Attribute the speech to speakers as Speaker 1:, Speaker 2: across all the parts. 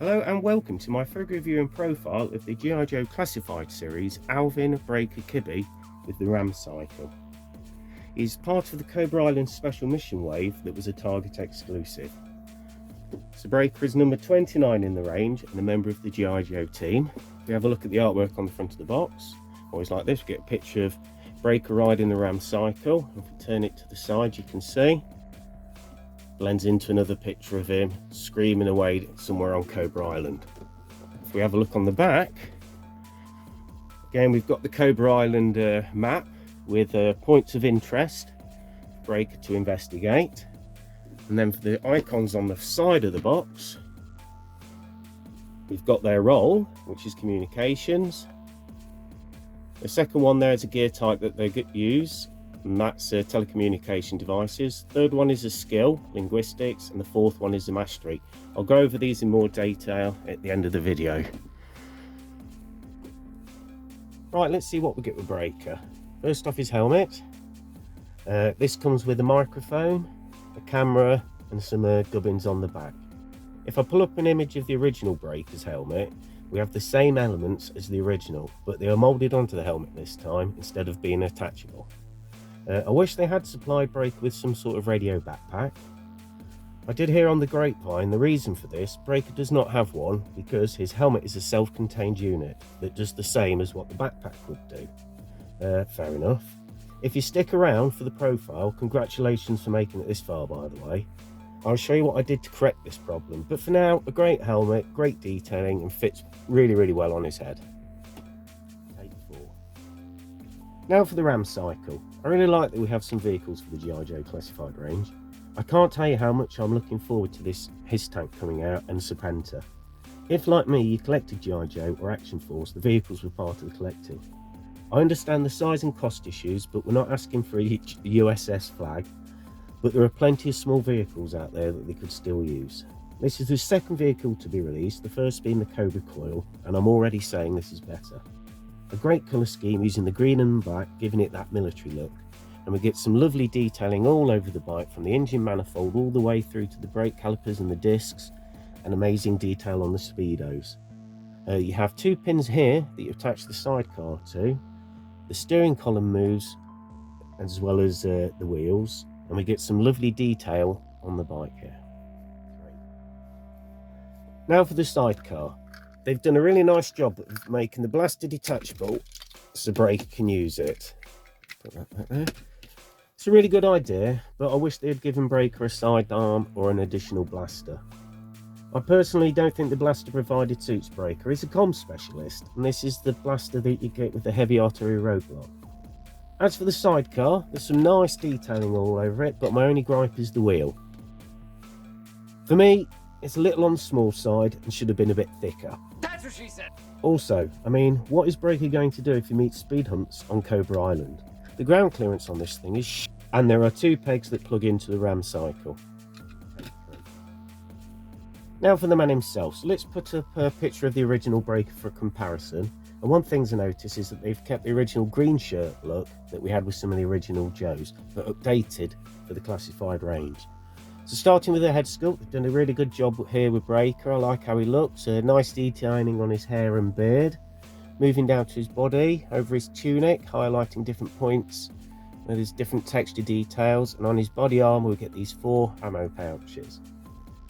Speaker 1: Hello and welcome to my further review and profile of the G.I. Joe Classified series Alvin Breaker Kibby with the Ram Cycle. He is part of the Cobra Island Special Mission Wave that was a Target exclusive. So Breaker is number 29 in the range and a member of the G.I. Joe team. If we have a look at the artwork on the front of the box, always like this, we get a picture of Breaker riding the Ram Cycle. If we turn it to the side, you can see blends into another picture of him screaming away somewhere on Cobra Island. If we have a look on the back, again we've got the Cobra Island map with points of interest for Breaker to investigate, and then for the icons on the side of the box we've got their role, which is communications. The second one there is a gear type that they use, and that's telecommunication devices. Third one is a skill, linguistics, and the fourth one is a mastery. I'll go over these in more detail at the end of the video. Right, let's see what we get with Breaker. First off, his helmet. This comes with a microphone, a camera, and some gubbins on the back. If I pull up an image of the original Breaker's helmet, we have the same elements as the original, but they are moulded onto the helmet this time instead of being attachable. I wish they had supplied Breaker with some sort of radio backpack. I did hear on the grapevine the reason for this. Breaker does not have one because his helmet is a self-contained unit that does the same as what the backpack would do. Fair enough. If you stick around for the profile, congratulations for making it this far, by the way. I'll show you what I did to correct this problem, but for now, a great helmet, great detailing, and fits really well on his head. Take 4. Now for the Ram Cycle. I really like that we have some vehicles for the G.I. Joe Classified range. I can't tell you how much I'm looking forward to this HIS tank coming out and Serpenta. If, like me, you collected G.I. Joe or Action Force, the vehicles were part of the collecting. I understand the size and cost issues, but we're not asking for each USS flag, but there are plenty of small vehicles out there that they could still use. This is the second vehicle to be released, the first being the Cobra Coil, and I'm already saying this is better. A great colour scheme using the green and black, giving it that military look, and we get some lovely detailing all over the bike, from the engine manifold all the way through to the brake calipers and the discs, and amazing detail on the speedos. You have 2 pins here that you attach the sidecar to. The steering column moves as well as the wheels, and we get some lovely detail on the bike here. Now for the sidecar. They've done a really nice job of making the blaster detachable so Breaker can use it. Put that back there. It's a really good idea, but I wish they had given Breaker a sidearm or an additional blaster. I personally don't think the blaster provided suits Breaker. He's a comm specialist, and this is the blaster that you get with the heavy artillery roadblock. As for the sidecar, there's some nice detailing all over it, but my only gripe is the wheel. For me, it's a little on the small side and should have been a bit thicker.
Speaker 2: That's what she said.
Speaker 1: Also, I mean, what is Breaker going to do if he meets speed humps on Cobra Island? The ground clearance on this thing is and there are 2 pegs that plug into the Ram Cycle. Now for the man himself. So let's put up a picture of the original Breaker for comparison. And one thing to notice is that they've kept the original green shirt look that we had with some of the original Joes, but updated for the classified range. So starting with the head sculpt, they've done a really good job here with Breaker. I like how he looks. Nice detailing on his hair and beard. Moving down to his body, over his tunic, highlighting different points where there's different texture details. And on his body armour we get these 4 ammo pouches.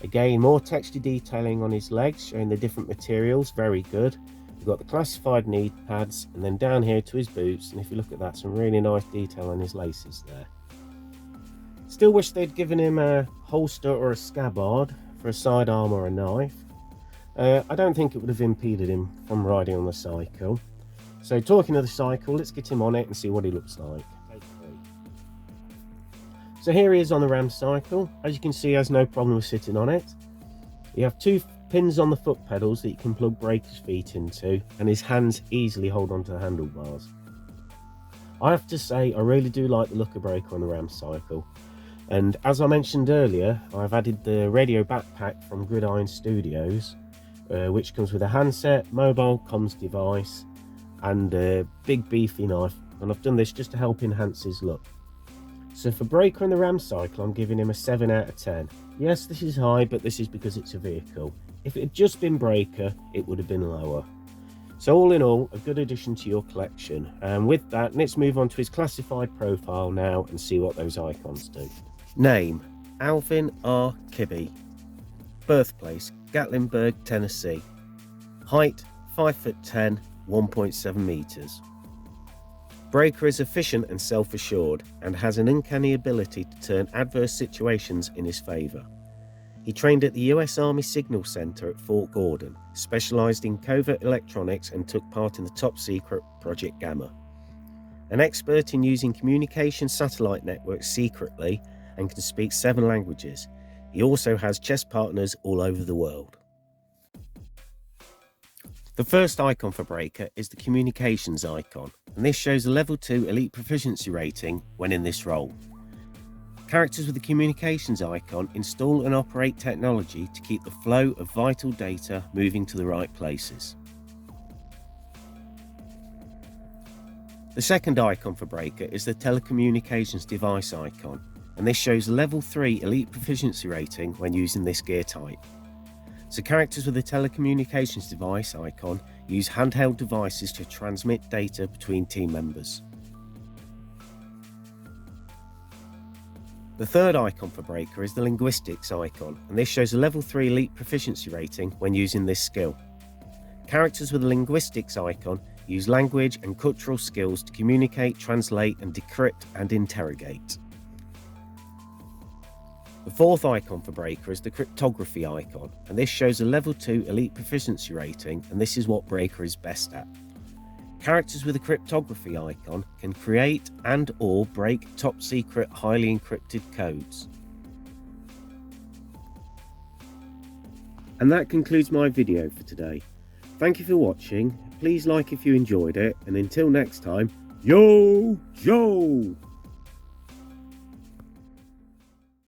Speaker 1: Again, more texture detailing on his legs, showing the different materials, very good. We've got the classified knee pads, and then down here to his boots, and if you look at that, some really nice detail on his laces there. Still wish they'd given him a holster or a scabbard for a sidearm or a knife. I don't think it would have impeded him from riding on the cycle. So talking of the cycle, let's get him on it and see what he looks like. So here he is on the Ram Cycle. As you can see, he has no problem with sitting on it. You have 2 pins on the foot pedals that you can plug Breaker's feet into, and his hands easily hold onto the handlebars. I have to say, I really do like the look of Breaker on the Ram Cycle. And as I mentioned earlier, I've added the radio backpack from Gridiron Studios, which comes with a handset, mobile comms device, and a big beefy knife. And I've done this just to help enhance his look. So for Breaker and the RAM cycle, I'm giving him a 7 out of 10. Yes, this is high, but this is because it's a vehicle. If it had just been Breaker, it would have been lower. So all in all, a good addition to your collection. And with that, let's move on to his classified profile now and see what those icons do. Name, Alvin R. Kibbe. Birthplace, Gatlinburg, Tennessee. Height, 5'10", 1.7 meters. Breaker is efficient and self-assured and has an uncanny ability to turn adverse situations in his favour. He trained at the US Army Signal Center at Fort Gordon, specialised in covert electronics and took part in the top-secret Project Gamma. An expert in using communication satellite networks secretly and can speak 7 languages. He also has chess partners all over the world. The first icon for Breaker is the communications icon, and this shows a level 2 elite proficiency rating when in this role. Characters with the communications icon install and operate technology to keep the flow of vital data moving to the right places. The second icon for Breaker is the telecommunications device icon, and this shows a level 3 elite proficiency rating when using this gear type. So characters with the telecommunications device icon use handheld devices to transmit data between team members. The third icon for Breaker is the linguistics icon, and this shows a level 3 elite proficiency rating when using this skill. Characters with the linguistics icon use language and cultural skills to communicate, translate, and decrypt and interrogate. The fourth icon for Breaker is the cryptography icon, and this shows a level 2 elite proficiency rating, and this is what Breaker is best at. Characters with a cryptography icon can create and or break top secret highly encrypted codes. And that concludes my video for today. Thank you for watching. Please like if you enjoyed it, and until next time, yo Joe!